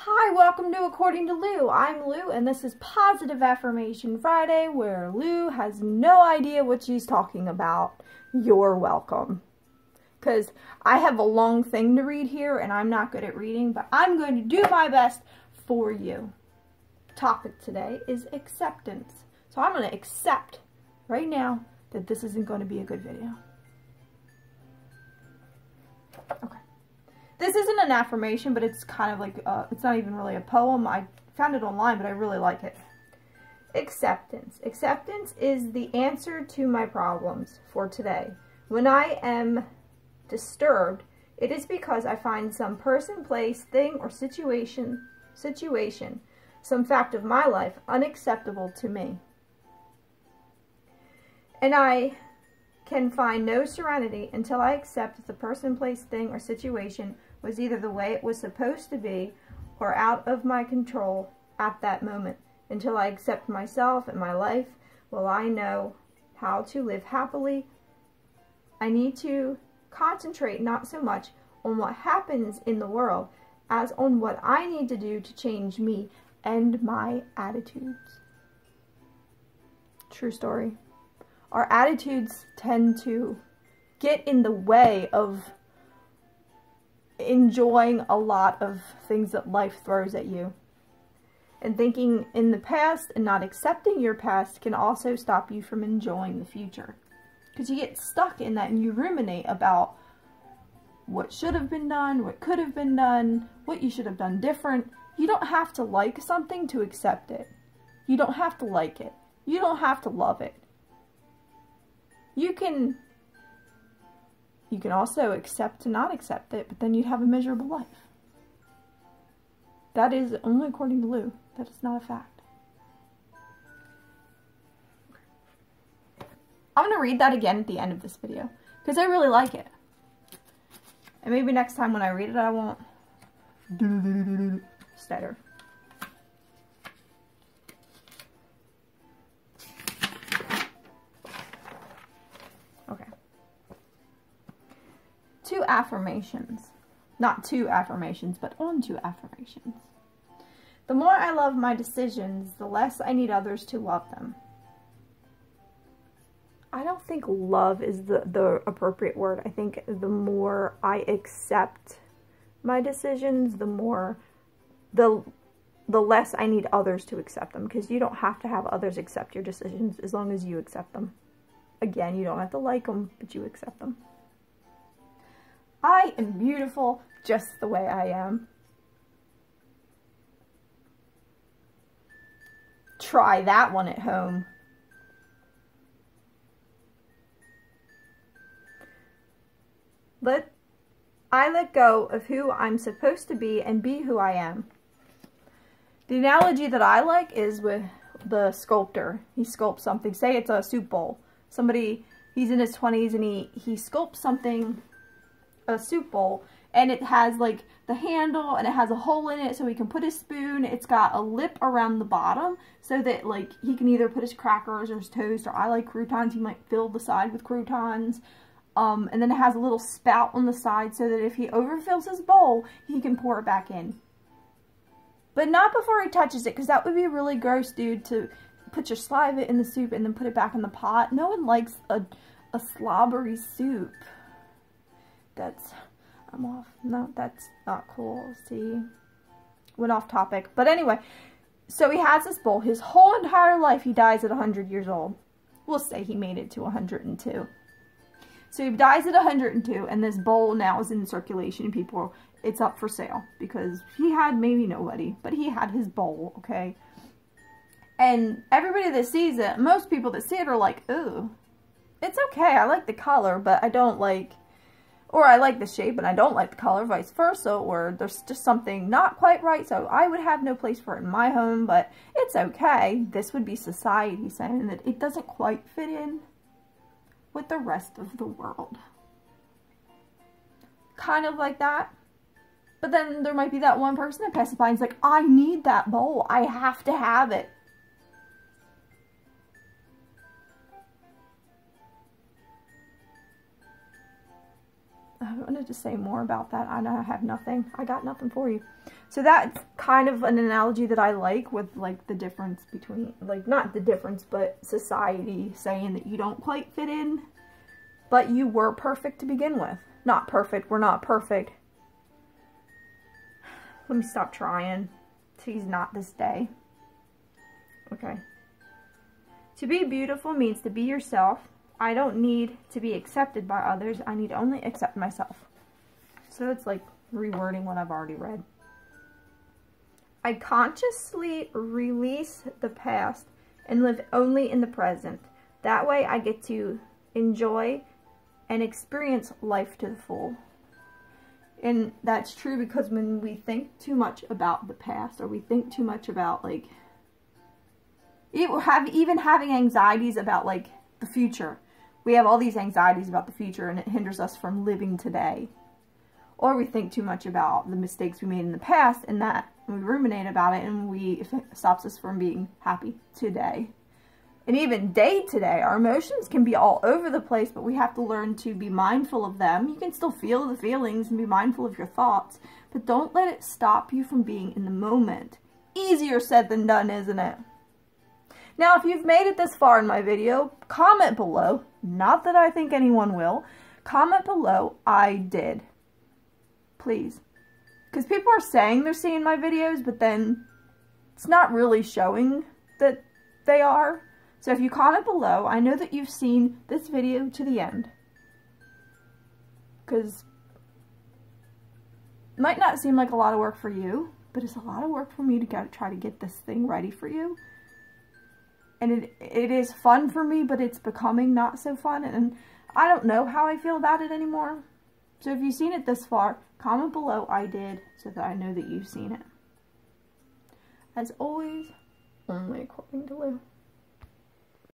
Hi, welcome to According to Lou. I'm Lou, and this is Positive Affirmation Friday, where Lou has no idea what she's talking about. You're welcome. Because I have a long thing to read here, and I'm not good at reading, but I'm going to do my best for you. Topic today is acceptance. So I'm going to accept right now that this isn't going to be a good video. Okay. This isn't an affirmation, but it's kind of like, it's not even really a poem. I found it online, but I really like it. Acceptance. Acceptance is the answer to my problems for today. When I am disturbed, it is because I find some person, place, thing, or situation, some fact of my life unacceptable to me. And I can find no serenity until I accept that the person, place, thing, or situation was either the way it was supposed to be or out of my control at that moment. Until I accept myself and my life, will I know how to live happily. I need to concentrate not so much on what happens in the world as on what I need to do to change me and my attitudes. True story. Our attitudes tend to get in the way of enjoying a lot of things that life throws at you. And thinking in the past and not accepting your past can also stop you from enjoying the future. Because you get stuck in that and you ruminate about what should have been done, what could have been done, what you should have done different. You don't have to like something to accept it. You don't have to like it. You don't have to love it. You can also accept to not accept it, but then you'd have a miserable life. That is only according to Lou. That is not a fact. I'm going to read that again at the end of this video, because I really like it. And maybe next time when I read it, I won't stutter. Okay. 2 affirmations. Not 2 affirmations, but on 2 affirmations. The more I love my decisions, the less I need others to love them. I don't think love is the appropriate word. I think the more I accept my decisions, the less I need others to accept them. Because you don't have to have others accept your decisions as long as you accept them. Again, you don't have to like them, but you accept them. I am beautiful just the way I am. Try that one at home. I let go of who I'm supposed to be and be who I am. The analogy that I like is with the sculptor. He sculpts something. Say it's a soup bowl. Somebody, he's in his 20s and he sculpts something, a soup bowl, and it has like the handle and it has a hole in it so he can put his spoon. It's got a lip around the bottom so that like he can either put his crackers or his toast, or I like croutons, he might fill the side with croutons. And then it has a little spout on the side so that if he overfills his bowl, he can pour it back in. But not before he touches it, because that would be really gross, dude, to put your saliva in the soup and then put it back in the pot. No one likes a slobbery soup. I'm off. No, that's not cool. See? Went off topic. But anyway, so he has this bowl. His whole entire life, he dies at 100 years old. We'll say he made it to 102. So he dies at 102, and this bowl now is in circulation, and people, it's up for sale, because he had maybe nobody, but he had his bowl, okay? And everybody that sees it, most people that see it are like, ooh, it's okay, I like the color, but I don't like, or I like the shape, and I don't like the color, vice versa, or there's just something not quite right, so I would have no place for it in my home, but it's okay. This would be society saying that it doesn't quite fit in with the rest of the world. Kind of like that. But then there might be that one person that passes by and is like, I need that bowl. I have to have it. I wanted to say more about that. I know I have nothing. I got nothing for you. So that's kind of an analogy that I like, with like the difference between, like, not the difference, but society saying that you don't quite fit in, but you were perfect to begin with. Not perfect. We're not perfect. Let me stop trying. He's not this day. Okay. To be beautiful means to be yourself. I don't need to be accepted by others. I need only accept myself. So it's like rewording what I've already read. I consciously release the past and live only in the present. That way I get to enjoy and experience life to the full. And that's true, because when we think too much about the past, or we think too much about, like, even having anxieties about, like, the future. We have all these anxieties about the future, and it hinders us from living today. Or we think too much about the mistakes we made in the past, and that we ruminate about it, and it stops us from being happy today. And even day to day, our emotions can be all over the place, but we have to learn to be mindful of them. You can still feel the feelings and be mindful of your thoughts, but don't let it stop you from being in the moment. Easier said than done, isn't it? Now, if you've made it this far in my video, comment below. Not that I think anyone will. Comment below, I did. Please. Because people are saying they're seeing my videos, but then it's not really showing that they are. So if you comment below, I know that you've seen this video to the end. Because it might not seem like a lot of work for you, but it's a lot of work for me to try to get this thing ready for you. And it is fun for me, but it's becoming not so fun, and I don't know how I feel about it anymore. So if you've seen it this far, comment below, I did, so that I know that you've seen it. As always, only according to Lou.